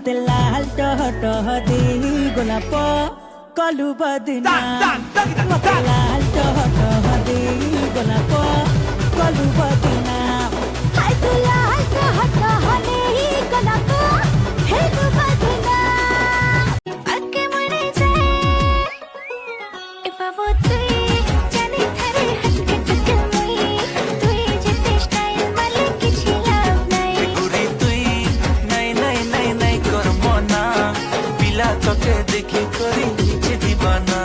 मते लाल टह टह दे गोलाप कलु बदना मते लाल टह टह दे गोलाप कलु बदना हाय तू लाल टह टह दे गोलाप हेलु बदना आके मने जाए ए बाबू तू जाने थारे हट के मुई तू जेते स्टाइल वाले किछि लाभ नाही गुरी तुई नहीं नहीं नहीं नहीं कर मना पिला तके देखि करी नीचे दीवाना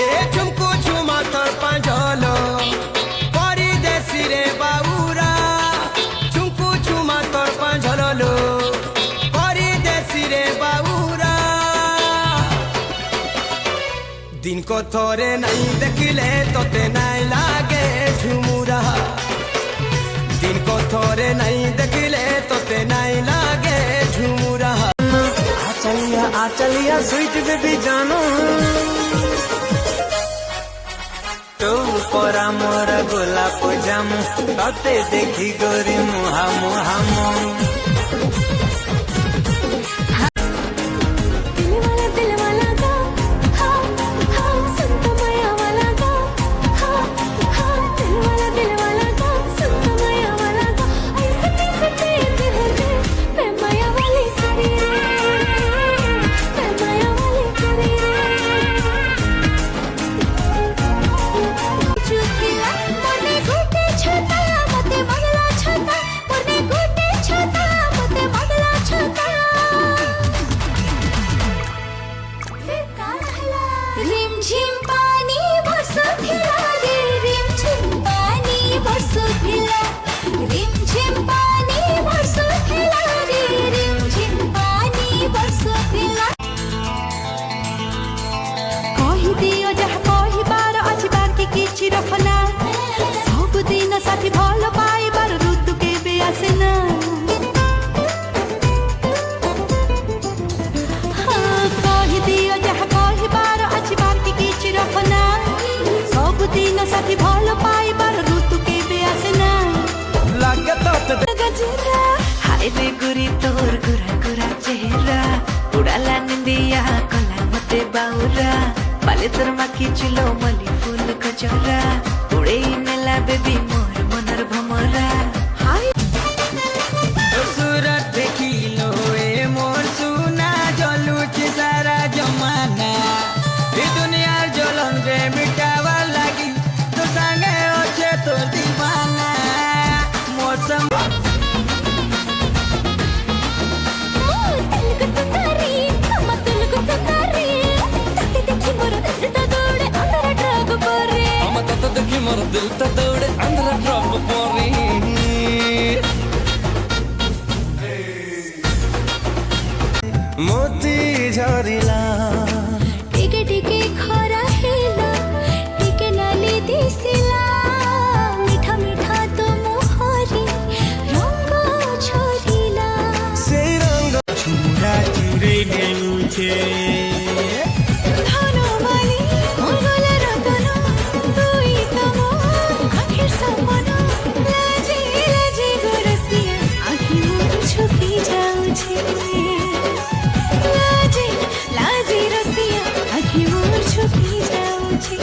ए झुमको झुमा तोर पांजलो परदेसी रे बाउरा झुमको झुमा तोर पांजलो परदेसी रे बाउरा दिन को थोरे नहीं देखले तोते नहीं लागे झुमुरा दिन को थोरे नहीं देखले तोते नहीं लागे झुमुरा आ चलिया स्वीट बेबी जानो तो परा मोरा गोलाप जामु तते देखी गोरी मुहा मुहा मु दिल वाला गा हाँ हाँ सुन तो माया वाला गा हाँ हाँ दिल वाला गा सुन तो माया वाला गा ऐसे कैसे दिल है मैं माया वाली करी मैं माया वाली करी चुकिया मोने गुटे छता मते बगला छता मोने गुटे छता मते बगला छता रिम झिम पानी बरसुथिला रे रिम झिम पानी बरसुथिला रिम झिम पानी बरसुथिला रे रिम झिम पानी बरसुथिला कहि दियो जहा कहिबार अछि बाकी किछि रखना सब दिन साथी भल पाइबार ऋतु केबे आसेना कहि दियो जहा कहिबार अछि बाकी किछि रखना सब दिन साथी भल पाइबार ऋतु केबे आसेना लागे तोते गजरा हाय रे गुरी तोर गुरा गुरा चेहरा उड़ाला निंदिया कला मते बाउरा बाले तोर माखी चुलो मली फूल कचरा उड़े नेला बेबी मोर मनर भमरा हाय सूरत देखिलो ए मोर सुना जलुची सारा जमाना ए दुनियार जलन रे मिटावा लागी तो संगे ओछे तो दीवाना मौसम तेलुगु सुतारी अम्मा तेलुगु सुतारी तते देखि मोर दिल ता दौड़े अंदर ट्रक परे हम तत देखि मोर दिल त दौड़े अंदर ड्रॉप पोरी मोती झरिला टिके टिके खरा हेला टिके नाली दिसिला मिठा मिठा तो मोहरी रंग छोरिला से रंग छुरा चुरे नेउछे धनमाली मोगल रतन दुई तम आखिर सपन लाजे लाजे गोरसिया आखि मोर छुपी जाउछे लाजे लाजे रसिया आखि मोर छुपी जाउछे